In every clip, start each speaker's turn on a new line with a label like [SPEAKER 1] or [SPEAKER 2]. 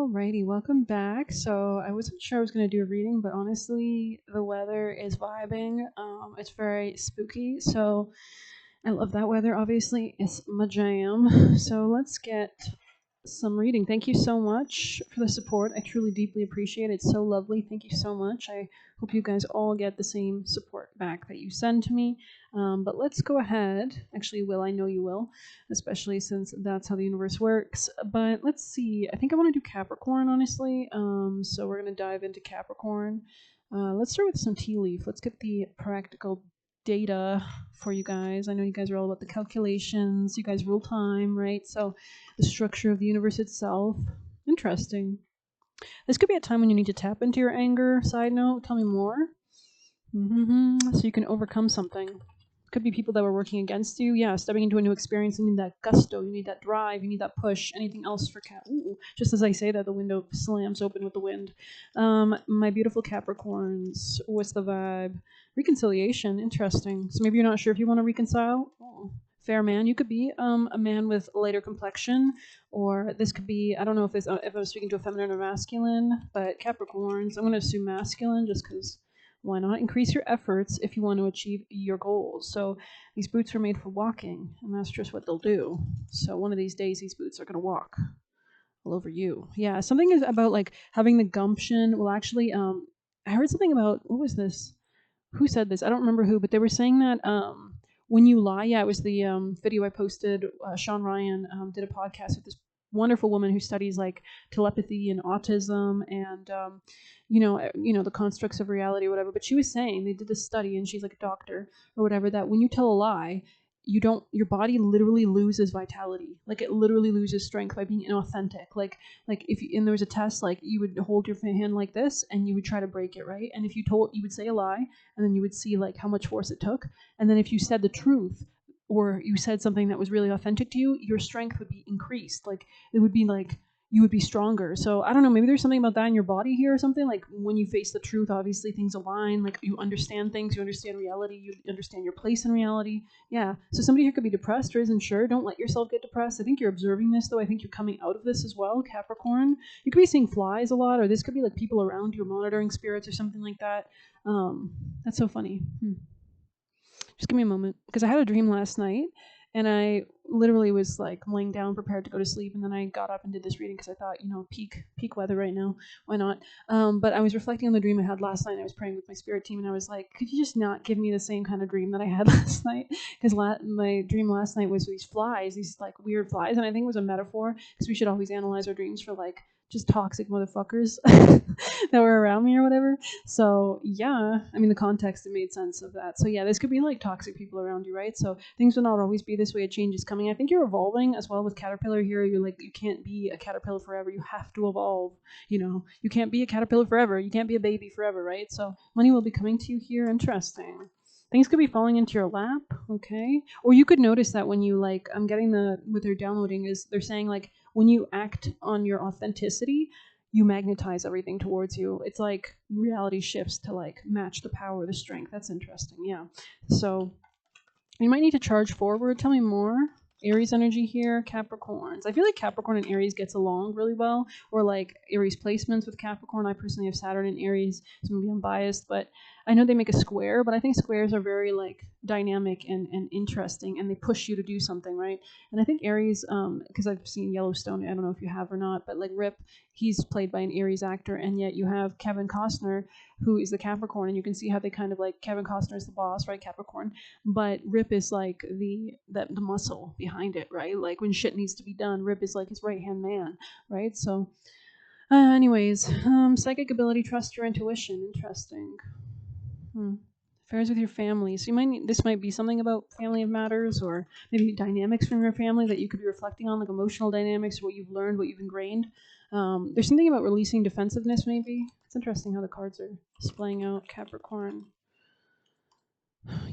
[SPEAKER 1] Alrighty, welcome back. So I wasn't sure I was going to do a reading, but honestly, the weather is vibing. It's very spooky, so I love that weather. Obviously, it's my jam. So let's get some reading. Thank you so much for the support. I truly deeply appreciate it. It's so lovely. Thank you so much. I hope you guys all get the same support back that you send to me. But let's go ahead. Actually, Will, I know you will, especially since that's how the universe works. But let's see. I think I want to do Capricorn, honestly. So we're going to dive into Capricorn. Let's start with some tea leaf. Let's get the practical data for you guys. I know you guys are all about the calculations. You guys rule time, right? So the structure of the universe itself. Interesting. This could be a time when you need to tap into your anger. Side note, tell me more. So you can overcome something. Could be people that were working against you. Yeah, stepping into a new experience. You need that gusto. You need that drive. You need that push. Anything else for Cap? Ooh, just as I say that, the window slams open with the wind. My beautiful Capricorns. What's the vibe? Reconciliation. Interesting. So maybe you're not sure if you want to reconcile. Oh, fair man. You could be a man with lighter complexion, or this could be, I don't know if I was speaking to a feminine or masculine, but Capricorns. I'm going to assume masculine just because. Why not? Increase your efforts if you want to achieve your goals. So these boots are made for walking, and that's just what they'll do. So one of these days, these boots are going to walk all over you. Yeah, something is about like having the gumption. Well, actually, I heard something about, what was this? Who said this? I don't remember who, but they were saying that when you lie, yeah, it was the video I posted. Sean Ryan did a podcast with this wonderful woman who studies like telepathy and autism and the constructs of reality or whatever. But she was saying they did this study, and she's like a doctor or whatever, that when you tell a lie, your body literally loses vitality. Like it literally loses strength by being inauthentic. Like if you, and there was a test, like you would hold your hand like this and you would try to break it, right? And if you would say a lie, and then you would see like how much force it took. And then if you said the truth, or you said something that was really authentic to you, your strength would be increased. Like it would be like you would be stronger. So I don't know, maybe there's something about that in your body here or something. Like when you face the truth, obviously things align. Like you understand things, you understand reality, you understand your place in reality. Yeah. So somebody here could be depressed or isn't sure. Don't let yourself get depressed. I think you're observing this though. I think you're coming out of this as well, Capricorn. You could be seeing flies a lot, or this could be like people around you, monitoring spirits or something like that. That's so funny. Just give me a moment, because I had a dream last night, and I literally was like laying down prepared to go to sleep, and then I got up and did this reading because I thought, peak weather right now, why not? But I was reflecting on the dream I had last night, and I was praying with my spirit team, and I was like, could you just not give me the same kind of dream that I had last night? Because my dream last night was these flies, these like weird flies, and I think it was a metaphor, because we should always analyze our dreams for like just toxic motherfuckers that were around me or whatever. So yeah, I mean the context, it made sense of that. So yeah, this could be like toxic people around you, right? So things will not always be this way. A change is coming. I think you're evolving as well with Caterpillar here. You're like, you can't be a caterpillar forever. You have to evolve. You can't be a caterpillar forever. You can't be a baby forever, right? So money will be coming to you here. Interesting. Things could be falling into your lap, okay? Or you could notice that when you like, I'm getting what they're downloading is they're saying like when you act on your authenticity, you magnetize everything towards you. It's like reality shifts to like match the power, the strength. That's interesting, yeah. So you might need to charge forward. Tell me more. Aries energy here, Capricorns. I feel like Capricorn and Aries gets along really well, or like Aries placements with Capricorn. I personally have Saturn in Aries, so maybe I'm biased, but I know they make a square, but I think squares are very like dynamic and interesting, and they push you to do something, right? And I think Aries, because I've seen Yellowstone, I don't know if you have or not, but like Rip, he's played by an Aries actor, and yet you have Kevin Costner, who is the Capricorn, and you can see how they kind of like, Kevin Costner is the boss, right? Capricorn, but Rip is like the muscle behind it, right? Like when shit needs to be done, Rip is like his right hand man, right? So, anyways, psychic ability, trust your intuition. Interesting. Affairs with your family. So this might be something about family matters, or maybe dynamics from your family that you could be reflecting on, like emotional dynamics, or what you've learned, what you've ingrained. There's something about releasing defensive,ness, maybe. It's interesting how the cards are displaying out, Capricorn.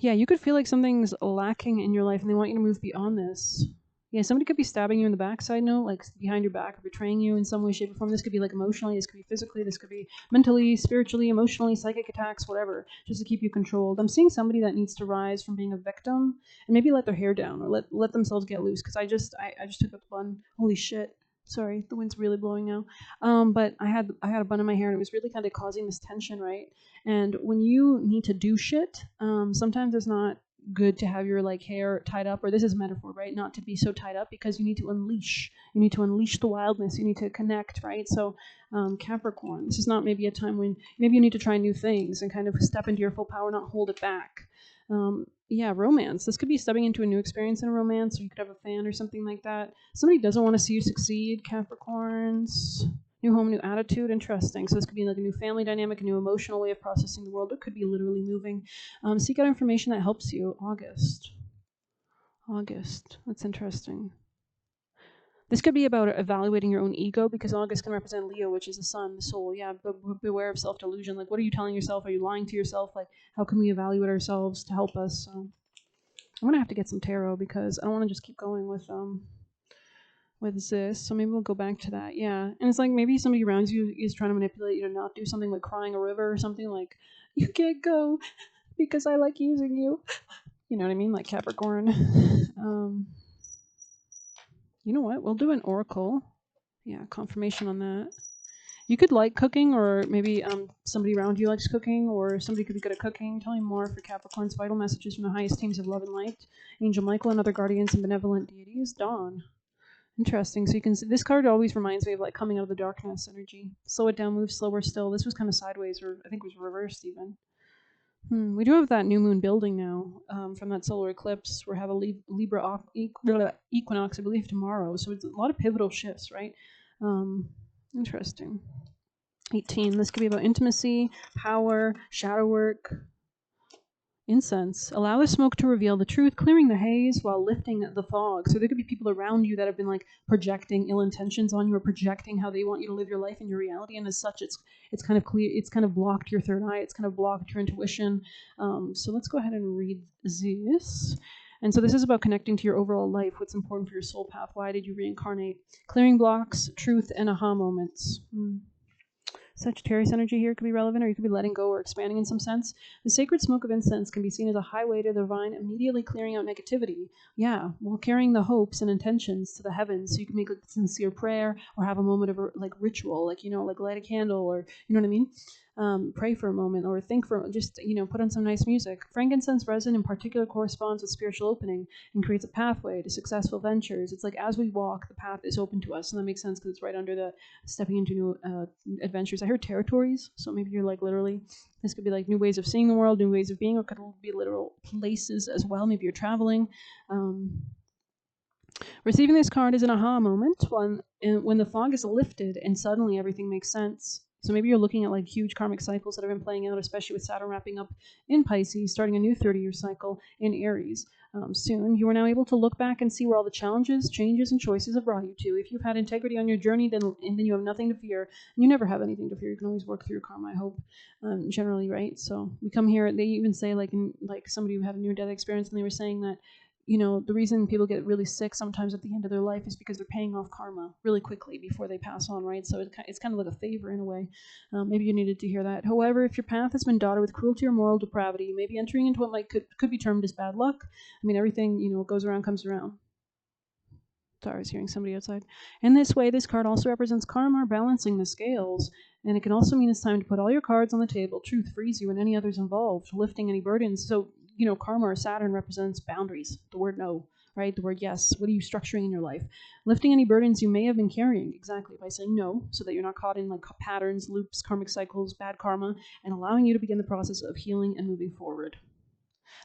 [SPEAKER 1] Yeah, you could feel like something's lacking in your life and they want you to move beyond this. Yeah, somebody could be stabbing you in the backside note, like behind your back, or betraying you in some way, shape, or form. This could be like emotionally, this could be physically, this could be mentally, spiritually, emotionally, psychic attacks, whatever, just to keep you controlled. I'm seeing somebody that needs to rise from being a victim and maybe let their hair down, or let themselves get loose, because I just took up one. Holy shit. Sorry, the wind's really blowing now. But I had a bun in my hair, and it was really kind of causing this tension, right? And when you need to do shit, sometimes it's not good to have your like hair tied up, or this is metaphor, right? Not to be so tied up because you need to unleash. You need to unleash the wildness. You need to connect, right? So, Capricorn, this is not maybe a time when maybe you need to try new things and kind of step into your full power, not hold it back. Yeah, romance. This could be stepping into a new experience in a romance, or you could have a fan or something like that. Somebody doesn't want to see you succeed, Capricorns. New home, new attitude. Interesting. So this could be like a new family dynamic, a new emotional way of processing the world. It could be literally moving. Seek out information that helps you. August. August. That's interesting. This could be about evaluating your own ego because August can represent Leo, which is the sun, the soul. Yeah, but beware of self delusion. Like, what are you telling yourself? Are you lying to yourself? Like, how can we evaluate ourselves to help us? So, I'm gonna have to get some tarot because I don't want to just keep going with this. So maybe we'll go back to that. Yeah, and it's like maybe somebody around you is trying to manipulate you to not do something like crying a river or something like you can't go because I like using you. You know what I mean? Like Capricorn. You know what? We'll do an oracle. Yeah, confirmation on that. You could like cooking, or maybe somebody around you likes cooking, or somebody could be good at cooking. Tell me more for Capricorn's vital messages from the highest teams of love and light. Angel Michael and other guardians and benevolent deities. Dawn. Interesting. So you can see this card always reminds me of like coming out of the darkness energy. Slow it down, move slower still. This was kind of sideways, or I think it was reversed even. We do have that new moon building now from that solar eclipse. We have a Libra equinox, I believe, tomorrow. So it's a lot of pivotal shifts, right? Interesting. 18. This could be about intimacy, power, shadow work, incense. Allow the smoke to reveal the truth, clearing the haze while lifting the fog. So there could be people around you that have been like projecting ill intentions on you or projecting how they want you to live your life in your reality, and as such, it's kind of clear. It's kind of blocked your third eye. It's kind of blocked your intuition. So let's go ahead and read this. And so this is about connecting to your overall life. What's important for your soul path? Why did you reincarnate? Clearing blocks, truth, and aha moments. Sagittarius energy here could be relevant, or you could be letting go or expanding in some sense. The sacred smoke of incense can be seen as a highway to the divine, immediately clearing out negativity. Yeah, while carrying the hopes and intentions to the heavens, so you can make a sincere prayer or have a moment of like ritual, like like light a candle, or you know what I mean. Pray for a moment or think for just put on some nice music. Frankincense resin in particular corresponds with spiritual opening and creates a pathway to successful ventures. It's like as we walk, the path is open to us, and that makes sense because it's right under the stepping into new adventures. I heard territories, so maybe you're like literally. This could be like new ways of seeing the world, new ways of being, or could be literal places as well. Maybe you're traveling. Receiving this card is an aha moment when the fog is lifted and suddenly everything makes sense. So maybe you're looking at like huge karmic cycles that have been playing out, especially with Saturn wrapping up in Pisces, starting a new 30-year cycle in Aries. Soon, you are now able to look back and see where all the challenges, changes, and choices have brought you to. If you've had integrity on your journey, then you have nothing to fear. And you never have anything to fear. You can always work through your karma, I hope, generally, right? So we come here. They even say like somebody who had a near-death experience, and they were saying that the reason people get really sick sometimes at the end of their life is because they're paying off karma really quickly before they pass on, right? So it's kind of like a favor in a way. Maybe you needed to hear that. However, if your path has been dotted with cruelty or moral depravity, you may be entering into what could be termed as bad luck. I mean, everything, goes around, comes around. Sorry, I was hearing somebody outside. In this way, this card also represents karma, balancing the scales. And it can also mean it's time to put all your cards on the table. Truth frees you and any others involved, lifting any burdens. So, karma or Saturn represents boundaries. The word no, right? The word yes. What are you structuring in your life? Lifting any burdens you may have been carrying, exactly, by saying no, so that you're not caught in like patterns, loops, karmic cycles, bad karma, and allowing you to begin the process of healing and moving forward.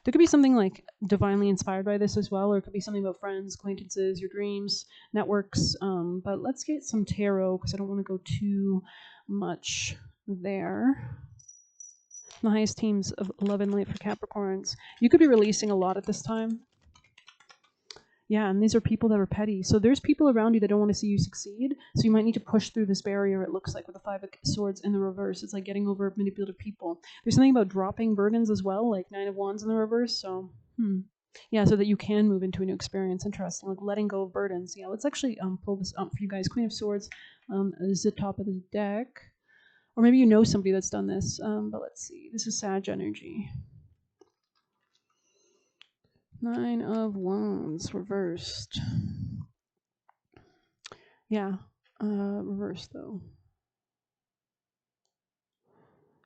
[SPEAKER 1] There could be something like divinely inspired by this as well, or it could be something about friends, acquaintances, your dreams, networks. But let's get some tarot because I don't want to go too much there. The highest teams of love and light for Capricorns. You could be releasing a lot at this time. Yeah, and these are people that are petty. So there's people around you that don't want to see you succeed. So you might need to push through this barrier, it looks like, with the Five of Swords in the reverse. It's like getting over manipulative people. There's something about dropping burdens as well, like Nine of Wands in the reverse. So, yeah, so that you can move into a new experience. Interesting, like letting go of burdens. Yeah, let's actually pull this up for you guys. Queen of Swords is the top of the deck. Or maybe you know somebody that's done this. But let's see. This is Sag energy. Nine of Wands reversed. Yeah. Reverse though.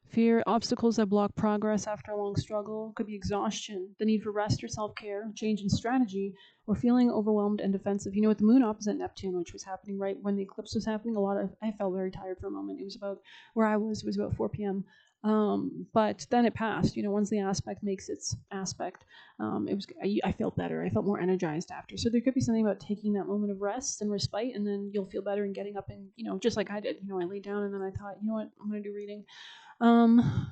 [SPEAKER 1] Fear, obstacles that block progress after a long struggle, could be exhaustion, the need for rest or self care, change in strategy, or feeling overwhelmed and defensive. You know, with the moon opposite Neptune, which was happening right when the eclipse was happening, I felt very tired for a moment. It was about where I was, it was about 4 p.m. But then it passed. You know, once the aspect makes its aspect, I felt better. I felt more energized after. So there could be something about taking that moment of rest and respite, and then you'll feel better and getting up and, you know, just like I did. You know, I laid down and then I thought, you know what, I'm going to do reading.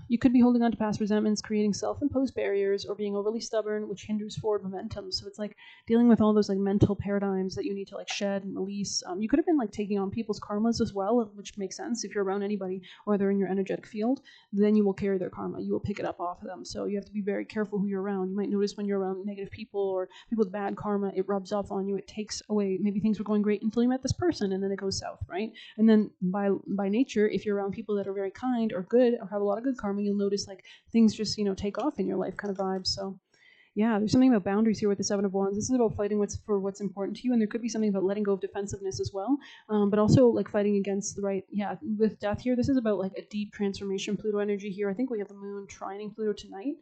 [SPEAKER 1] You could be holding on to past resentments, creating self-imposed barriers, or being overly stubborn, which hinders forward momentum. So it's like dealing with all those like mental paradigms that you need to like shed and release. You could have been like taking on people's karmas as well, which makes sense. If you're around anybody or they're in your energetic field, then you will carry their karma. You will pick it up off of them. So you have to be very careful who you're around. You might notice when you're around negative people or people with bad karma, it rubs off on you. It takes away. Maybe things were going great until you met this person, and then it goes south, right? And then by nature, if you're around people that are very kind or good or have a lot of good karma, you'll notice like things just, you know, take off in your life kind of vibes. So yeah, there's something about boundaries here with the Seven of Wands. This is about fighting what's important to you, and there could be something about letting go of defensiveness as well, but also like fighting against the right. Yeah, with death here, this is about like a deep transformation. Pluto energy here. I think we have the moon trining Pluto tonight,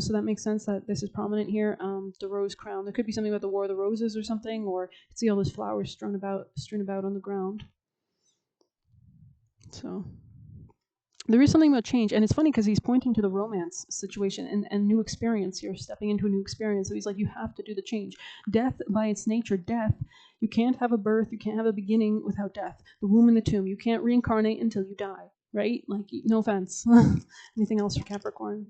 [SPEAKER 1] so that makes sense that this is prominent here. The rose crown. There could be something about the War of the Roses or something, or you can see all those flowers strewn about on the ground. So there is something about change, and it's funny because he's pointing to the romance situation and new experience here, stepping into a new experience. So he's like, you have to do the change. Death, by its nature, death, you can't have a birth, you can't have a beginning without death. The womb and the tomb, you can't reincarnate until you die, right? Like, no offense. Anything else for Capricorn?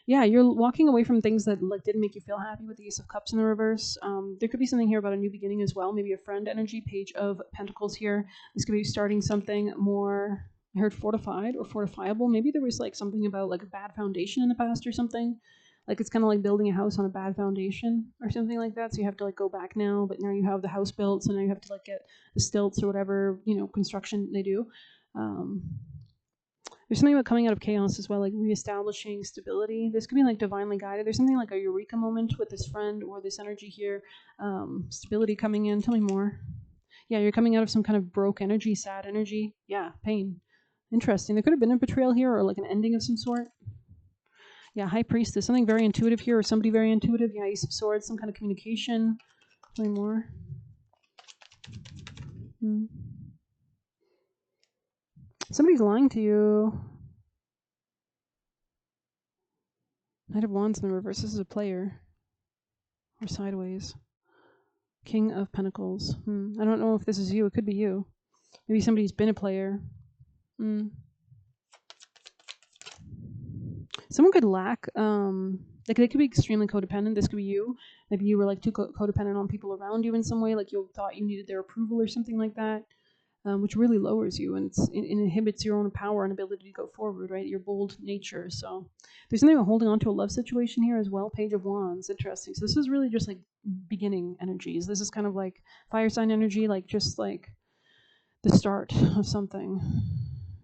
[SPEAKER 1] Yeah, you're walking away from things that like didn't make you feel happy with the Ace of Cups in the reverse. There could be something here about a new beginning as well. Maybe a friend energy, Page of Pentacles here. This could be starting something more. I heard fortified or fortifiable. Maybe there was like something about like a bad foundation in the past or something. Like it's kind of like building a house on a bad foundation or something like that. So you have to like go back now, but now you have the house built, so now you have to like get the stilts or whatever, you know, construction they do. There's something about coming out of chaos as well, like reestablishing stability. This could be like divinely guided. There's something like a eureka moment with this friend or this energy here. Stability coming in. Tell me more. Yeah, you're coming out of some kind of broke energy, sad energy. Yeah, pain. Interesting. There could have been a betrayal here or like an ending of some sort. Yeah, High Priestess. Something very intuitive here or somebody very intuitive. Yeah, Ace of Swords, some kind of communication. Tell me more. Somebody's lying to you. Knight of Wands in the reverse. This is a player. Or sideways. King of Pentacles. I don't know if this is you. It could be you. Maybe somebody's been a player. Someone could lack, like they could be extremely codependent. This could be you. Maybe you were like too codependent on people around you in some way, like you thought you needed their approval or something like that, which really lowers you and it inhibits your own power and ability to go forward, right? Your bold nature. So there's something about holding on to a love situation here as well. Page of Wands. Interesting. So this is really just like beginning energies. This is kind of like fire sign energy, like just like the start of something.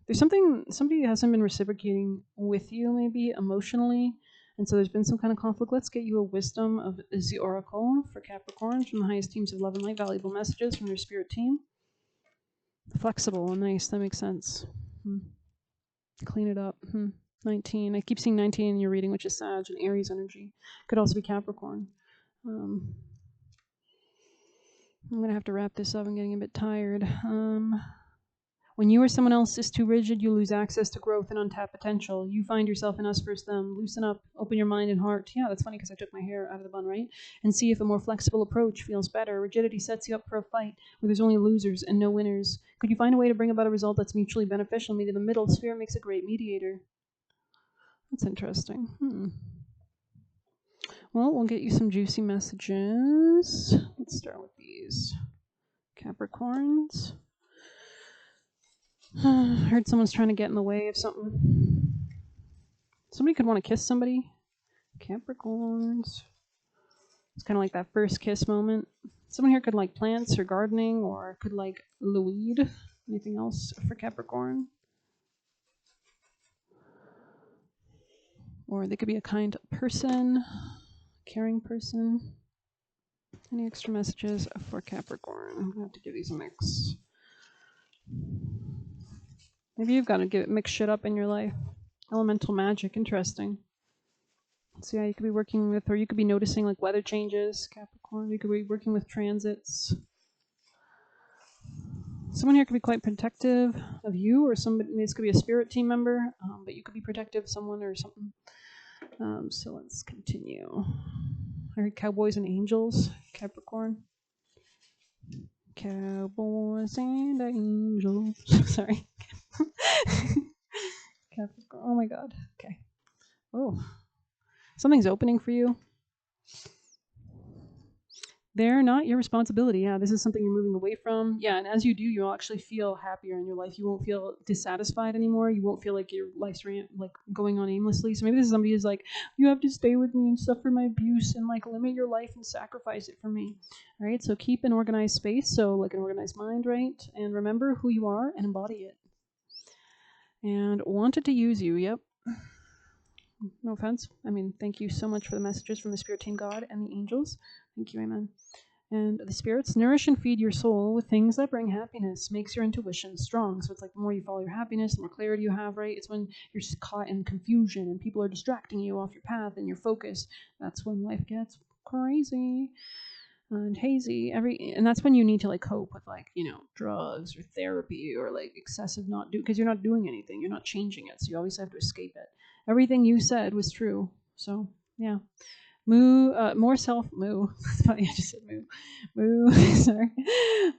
[SPEAKER 1] There's somebody hasn't been reciprocating with you, maybe emotionally, and so there's been some kind of conflict. Let's get you a wisdom of the oracle for Capricorn from the highest teams of love and light. Valuable messages from your spirit team. Flexible and nice. That makes sense. Clean it up. 19. I keep seeing 19 in your reading, which is Sag and Aries energy. Could also be Capricorn. I'm gonna have to wrap this up. I'm getting a bit tired. When you or someone else is too rigid, you lose access to growth and untapped potential. You find yourself in us versus them. Loosen up, open your mind and heart. Yeah, that's funny because I took my hair out of the bun, right? And see if a more flexible approach feels better. Rigidity sets you up for a fight where there's only losers and no winners. Could you find a way to bring about a result that's mutually beneficial? Meet in the middle. Sphere makes a great mediator. That's interesting. Well, we'll get you some juicy messages. Let's start with these. Capricorns. I heard someone's trying to get in the way of something. Somebody could want to kiss somebody. Capricorns. It's kind of like that first kiss moment. Someone here could like plants or gardening or could like the weed. Anything else for Capricorn? Or they could be a kind person, caring person. Any extra messages for Capricorn? I'm going to have to give these a mix. Maybe you've got to get mix shit up in your life. Elemental magic, interesting. So yeah, you could be working with, or you could be noticing like weather changes, Capricorn. You could be working with transits. Someone here could be quite protective of you, or somebody. This could be a spirit team member, but you could be protective of someone or something. So let's continue. I heard cowboys and angels, Capricorn. Cowboys and angels. Sorry. Capricorn. Oh my god. Okay. Oh, something's opening for you. They're not your responsibility. Yeah, this is something you're moving away from. Yeah, and as you do, you'll actually feel happier in your life. You won't feel dissatisfied anymore. You won't feel like your life's like going on aimlessly. So maybe this is somebody who's like, you have to stay with me and suffer my abuse and like limit your life and sacrifice it for me. All right, so keep an organized space, so like an organized mind, right? And remember who you are and embody it. And wanted to use you. Yep. No offense. I mean, thank you so much for the messages from the Spirit Team God and the angels. Thank you, amen. And the spirits nourish and feed your soul with things that bring happiness, makes your intuition strong. So it's like the more you follow your happiness, the more clarity you have, right? It's when you're just caught in confusion and people are distracting you off your path and your focus. That's when life gets crazy and hazy. And that's when you need to like cope with like, drugs or therapy or like excessive not do, because you're not doing anything. You're not changing it. So you always have to escape it. Everything you said was true. So yeah. More self-moo. That's funny, I just said moo. Sorry.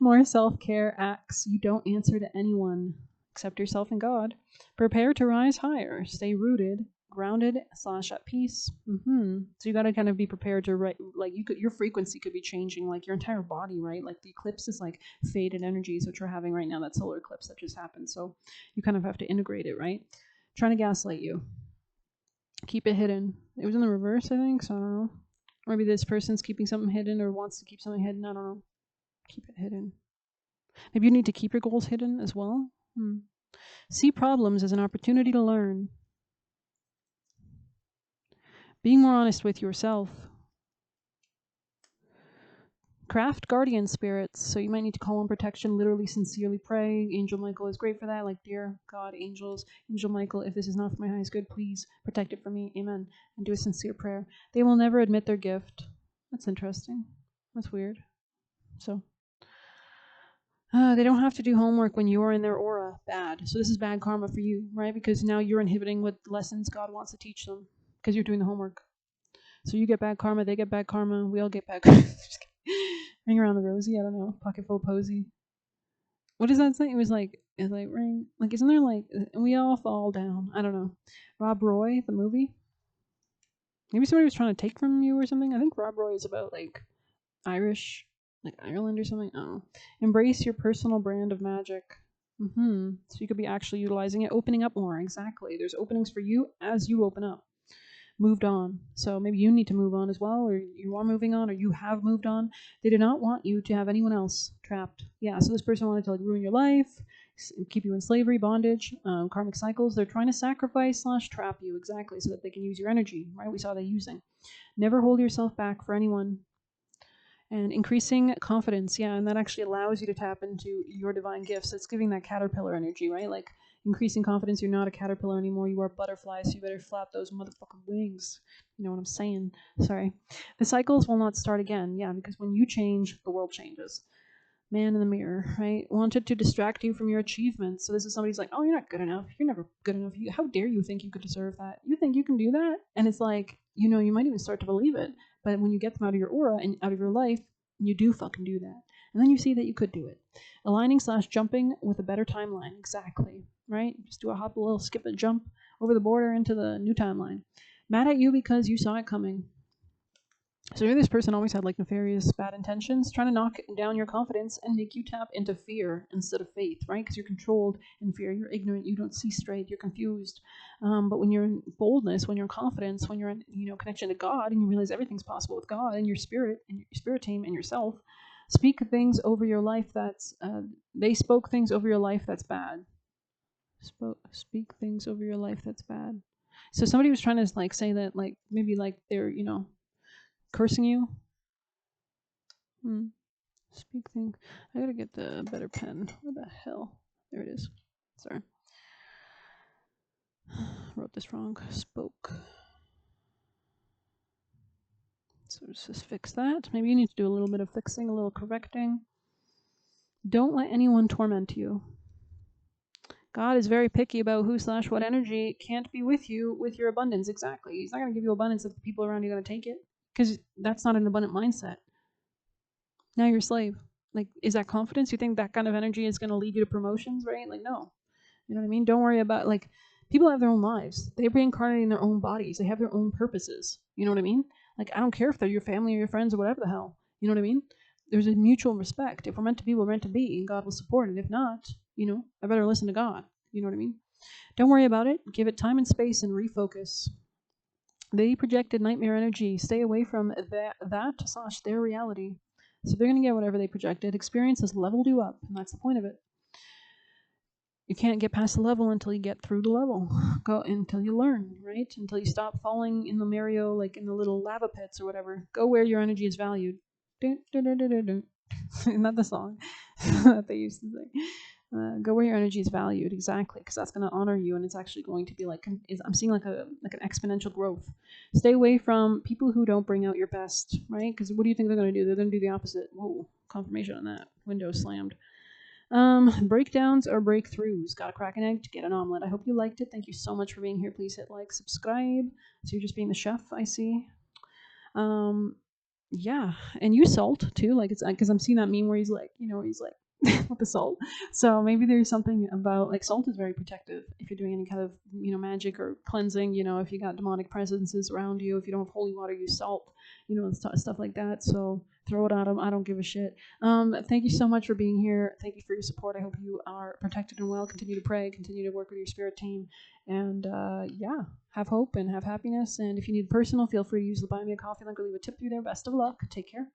[SPEAKER 1] More self-care acts. You don't answer to anyone except yourself and God. Prepare to rise higher. Stay rooted, grounded / at peace. So you got to kind of be prepared to like your frequency could be changing, like your entire body, right? Like the eclipse is like faded energies, which we're having right now. That solar eclipse that just happened. So you kind of have to integrate it, right? Trying to gaslight you. Keep it hidden. It was in the reverse, I think, so I don't know. Or maybe this person's keeping something hidden or wants to keep something hidden. I don't know. Keep it hidden. Maybe you need to keep your goals hidden as well. See problems as an opportunity to learn. Being more honest with yourself. Craft guardian spirits. So you might need to call on protection, literally sincerely pray. Angel Michael is great for that. Like, dear God, angels, Angel Michael, if this is not for my highest good, please protect it for me. Amen. And do a sincere prayer. They will never admit their gift. That's interesting. That's weird. So they don't have to do homework when you're in their aura. Bad. So this is bad karma for you, right? Because now you're inhibiting what lessons God wants to teach them because you're doing the homework. So you get bad karma, they get bad karma, we all get bad karma. Ring around the rosy, I don't know. Pocket full of posy. What does that say? It was like, ring. Like, isn't there like, we all fall down? I don't know. Rob Roy, the movie. Maybe somebody was trying to take from you or something. I think Rob Roy is about like Irish, like Ireland or something. I don't know. Embrace your personal brand of magic. So you could be actually utilizing it, opening up more. Exactly. There's openings for you as you open up. Moved on. So maybe you need to move on as well, or you are moving on, or you have moved on. They do not want you to have anyone else trapped. Yeah, so this person wanted to like ruin your life, keep you in slavery, bondage, karmic cycles. They're trying to sacrifice / trap you, exactly, so that they can use your energy, right? We saw they using. Never hold yourself back for anyone. And increasing confidence, yeah, and that actually allows you to tap into your divine gifts. It's giving that caterpillar energy, right? Like increasing confidence, you're not a caterpillar anymore, you are butterfly, so you better flap those motherfucking wings. You know what I'm saying? Sorry. The cycles will not start again, yeah, because when you change, the world changes. Man in the mirror, right? Wanted to distract you from your achievements. So this is somebody's like, oh, you're not good enough. You're never good enough. How dare you think you could deserve that? You think you can do that? And it's like, you might even start to believe it. But when you get them out of your aura and out of your life, you do fucking do that. And then you see that you could do it. Aligning / jumping with a better timeline. Exactly. Right? Just do a hop, a little skip and jump over the border into the new timeline. Mad at you because you saw it coming. So maybe this person always had like nefarious bad intentions, trying to knock down your confidence and make you tap into fear instead of faith, right? Because you're controlled in fear, you're ignorant, you don't see straight, you're confused. But when you're in boldness, when you're in confidence, when you're in connection to God, and you realize everything's possible with God and your spirit team and yourself, speak things over your life that's they spoke things over your life that's bad. Speak things over your life that's bad. So somebody was trying to like say that like maybe like they're cursing you. Speak things. I gotta get the better pen. What the hell? There it is. Sorry. Wrote this wrong. Spoke. So let's just fix that. Maybe you need to do a little bit of fixing, a little correcting. Don't let anyone torment you. God is very picky about who/what energy can't be with you with your abundance. Exactly. He's not going to give you abundance if the people around you are going to take it, because that's not an abundant mindset. Now you're a slave. Like, is that confidence? You think that kind of energy is going to lead you to promotions, right? Like, no. You know what I mean? Don't worry about, like, people have their own lives. They're reincarnating in their own bodies. They have their own purposes. You know what I mean? Like, I don't care if they're your family or your friends or whatever the hell. You know what I mean? There's a mutual respect. If we're meant to be, we're meant to be, and God will support it. If not, I better listen to God. You know what I mean? Don't worry about it. Give it time and space and refocus. They projected nightmare energy. Stay away from that/their reality. So they're going to get whatever they projected. Experience has leveled you up, and that's the point of it. You can't get past the level until you get through the level. Go until you learn, right? Until you stop falling in the Mario, like in the little lava pits or whatever. Go where your energy is valued. Not the song that they used to say. Go where your energy is valued, exactly, because that's going to honor you, and it's actually going to be like I'm seeing like an exponential growth. Stay away from people who don't bring out your best, right? Because what do you think they're going to do? They're going to do the opposite. Whoa, confirmation on that. Window slammed. Breakdowns or breakthroughs. Got to crack an egg to get an omelet. I hope you liked it. Thank you so much for being here. Please hit like, subscribe. So you're just being the chef, I see. Yeah, and use salt too. Like, it's because I'm seeing that meme where he's like, with the salt. So maybe there's something about, like, salt is very protective if you're doing any kind of magic or cleansing. If you got demonic presences around you, if you don't have holy water, use salt. Stuff like that. So throw it at them. I don't give a shit. Thank you so much for being here. Thank you for your support. I hope you are protected and well. Continue to pray. Continue to work with your spirit team. And yeah, have hope and have happiness. And if you need personal, feel free to use the Buy Me a Coffee link or leave a tip through there. Best of luck. Take care.